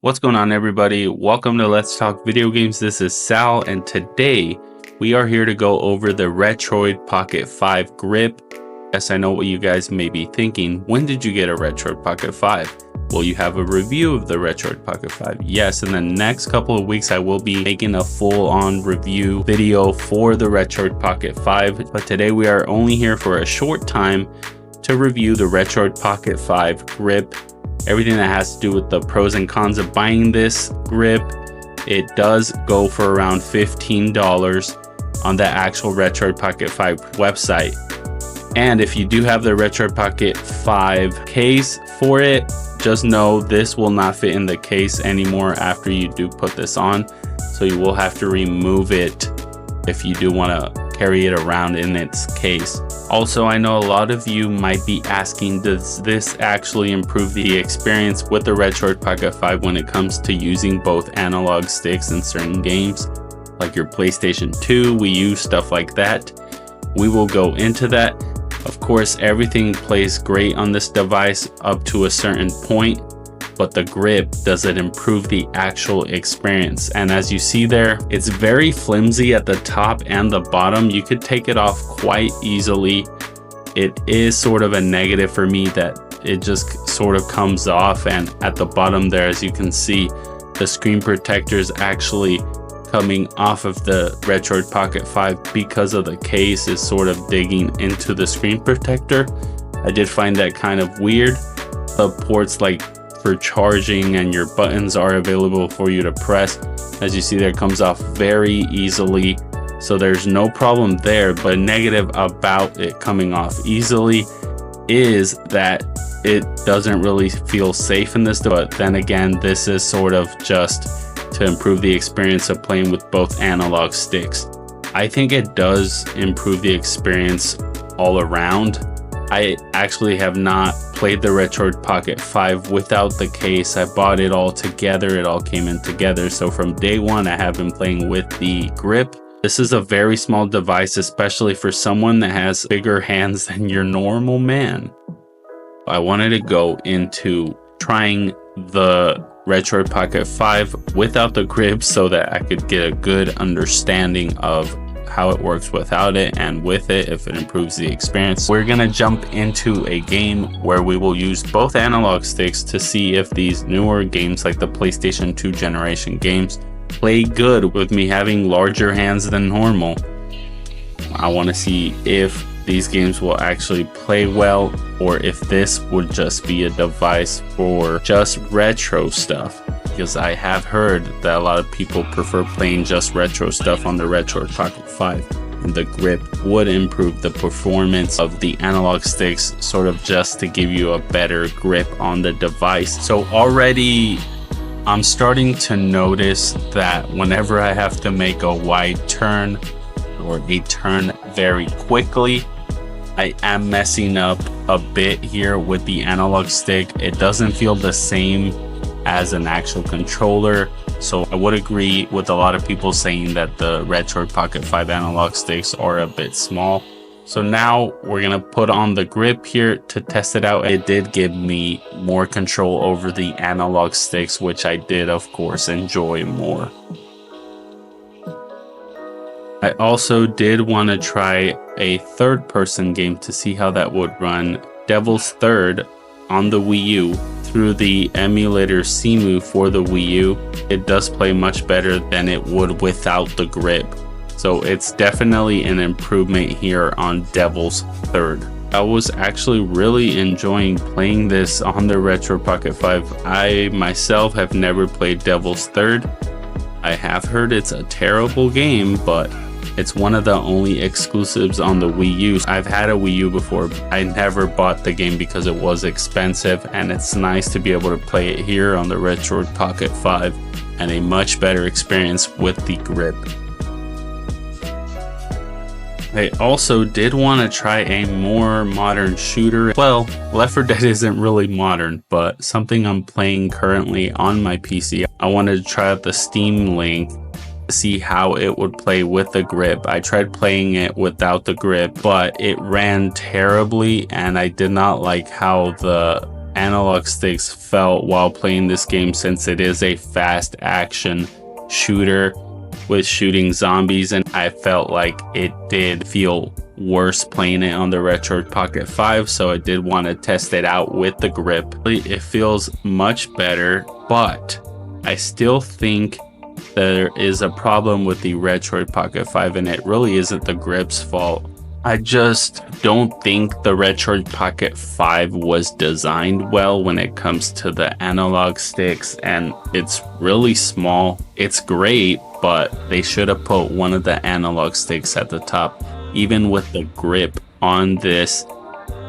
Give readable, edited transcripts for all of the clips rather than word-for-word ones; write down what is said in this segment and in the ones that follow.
What's going on, everybody? Welcome to Let's Talk Video Games. This is Sal, and today we are here to go over the Retroid Pocket 5 grip. Yes, I know what you guys may be thinking. When did you get a Retroid Pocket 5? Well, you have a review of the Retroid Pocket 5. Yes, in the next couple of weeks, I will be making a full-on review video for the Retroid Pocket 5. But today we are only here for a short time to review the Retroid Pocket 5 grip. Everything that has to do with the pros and cons of buying this grip. It does go for around $15 on the actual Retroid Pocket 5 website. And if you do have the Retroid Pocket 5 case for it, just know this will not fit in the case anymore after you do put this on. So you will have to remove it if you do want to carry it around in its case. Also, I know a lot of you might be asking, does this actually improve the experience with the Retroid Pocket 5 when it comes to using both analog sticks in certain games, like your PlayStation 2, Wii U, stuff like that? We will go into that. Of course, everything plays great on this device up to a certain point, but the grip, does it improve the actual experience? And as you see there, it's very flimsy at the top and the bottom. You could take it off quite easily. It is sort of a negative for me that it just sort of comes off, and at the bottom there, as you can see, the screen protector is actually coming off of the Retroid Pocket 5 because of the case is sort of digging into the screen protector. I did find that kind of weird. The ports like for charging and your buttons are available for you to press. As you see, there comes off very easily, so there's no problem there. But negative about it coming off easily is that it doesn't really feel safe in this. But then again, this is sort of just to improve the experience of playing with both analog sticks. I think it does improve the experience all around. I actually have not played the Retroid Pocket 5 without the case. I bought it all together. It all came in together. So from day one, I have been playing with the grip. This is a very small device, especially for someone that has bigger hands than your normal man. I wanted to go into trying the Retroid Pocket 5 without the grip so that I could get a good understanding of how it works without it and with it, if it improves the experience. We're gonna jump into a game where we will use both analog sticks to see if these newer games like the PlayStation 2 generation games play good with me having larger hands than normal. I want to see if these games will actually play well, or if this would just be a device for just retro stuff, because I have heard that a lot of people prefer playing just retro stuff on the Retroid Pocket 5, and the grip would improve the performance of the analog sticks, sort of just to give you a better grip on the device. So already I'm starting to notice that whenever I have to make a wide turn or a turn very quickly, I am messing up a bit here with the analog stick. It doesn't feel the same as an actual controller. So I would agree with a lot of people saying that the Retroid Pocket 5 analog sticks are a bit small. So now we're gonna put on the grip here to test it out. It did give me more control over the analog sticks, which I did of course enjoy more. I also did want to try a third-person game to see how that would run, Devil's Third, on the Wii U through the emulator Cemu for the Wii U. It does play much better than it would without the grip. So it's definitely an improvement here on Devil's Third. I was actually really enjoying playing this on the Retroid Pocket 5. I myself have never played Devil's Third. I have heard it's a terrible game, but it's one of the only exclusives on the Wii U. I've had a Wii U before. I never bought the game because it was expensive, and it's nice to be able to play it here on the Retroid Pocket 5 and a much better experience with the grip. I also did want to try a more modern shooter. Well, Left 4 Dead isn't really modern, but something I'm playing currently on my PC. I wanted to try out the Steam Link to see how it would play with the grip. I tried playing it without the grip, but it ran terribly, and I did not like how the analog sticks felt while playing this game, since it is a fast action shooter with shooting zombies, and I felt like it did feel worse playing it on the Retroid Pocket 5, so I did want to test it out with the grip. It feels much better, but I still think there is a problem with the Retroid Pocket 5, and it really isn't the grip's fault. I just don't think the Retroid Pocket 5 was designed well when it comes to the analog sticks, and it's really small. It's great, but they should have put one of the analog sticks at the top. Even with the grip on this,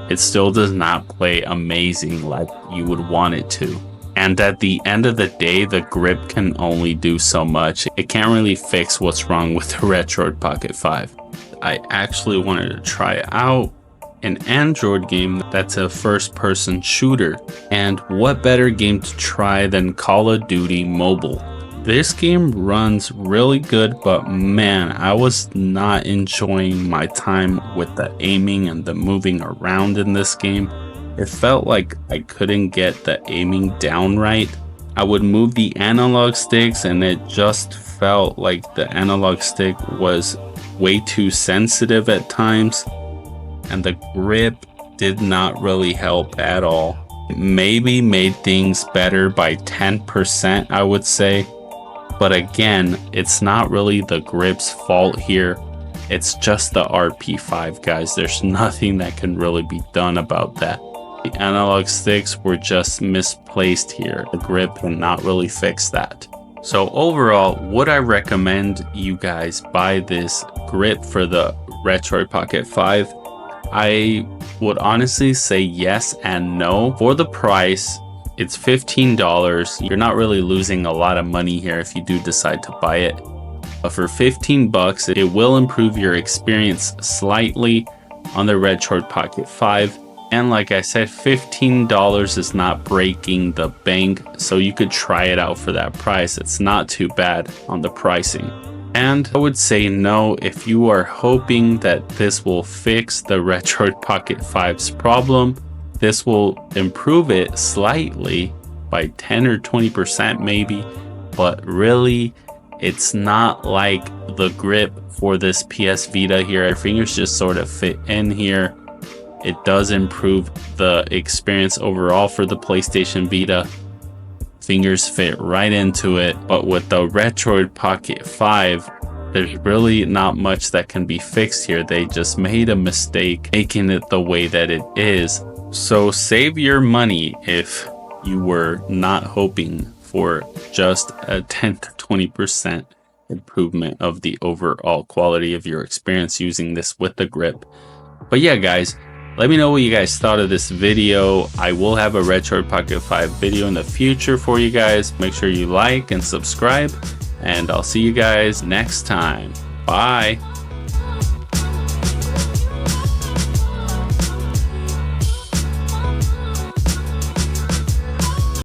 it still does not play amazing like you would want it to. And at the end of the day, the grip can only do so much. It can't really fix what's wrong with the Retroid Pocket 5. I actually wanted to try out an Android game that's a first-person shooter. And what better game to try than Call of Duty Mobile? This game runs really good, but man, I was not enjoying my time with the aiming and the moving around in this game. It felt like I couldn't get the aiming down right. I would move the analog sticks and it just felt like the analog stick was way too sensitive at times, and the grip did not really help at all. It maybe made things better by 10%, I would say, but again, it's not really the grip's fault here. It's just the RP5, guys. There's nothing that can really be done about that. The analog sticks were just misplaced here. The grip cannot really fix that. So overall, would I recommend you guys buy this grip for the Retroid Pocket 5? I would honestly say yes and no. For the price, it's $15. You're not really losing a lot of money here if you do decide to buy it. But for 15 bucks, it will improve your experience slightly on the Retroid Pocket 5. And like I said, $15 is not breaking the bank, so you could try it out for that price. It's not too bad on the pricing. And I would say no if you are hoping that this will fix the Retroid Pocket 5's problem. This will improve it slightly by 10 or 20% maybe, but really it's not like the grip for this PS Vita here. Your fingers just sort of fit in here. It does improve the experience overall for the PlayStation Vita. Fingers fit right into it. But with the Retroid Pocket 5, there's really not much that can be fixed here. They just made a mistake making it the way that it is. So save your money if you were not hoping for just a 10 to 20% improvement of the overall quality of your experience using this with the grip. But yeah, guys, let me know what you guys thought of this video. I will have a Retroid Pocket 5 video in the future for you guys. Make sure you like and subscribe, and I'll see you guys next time. Bye.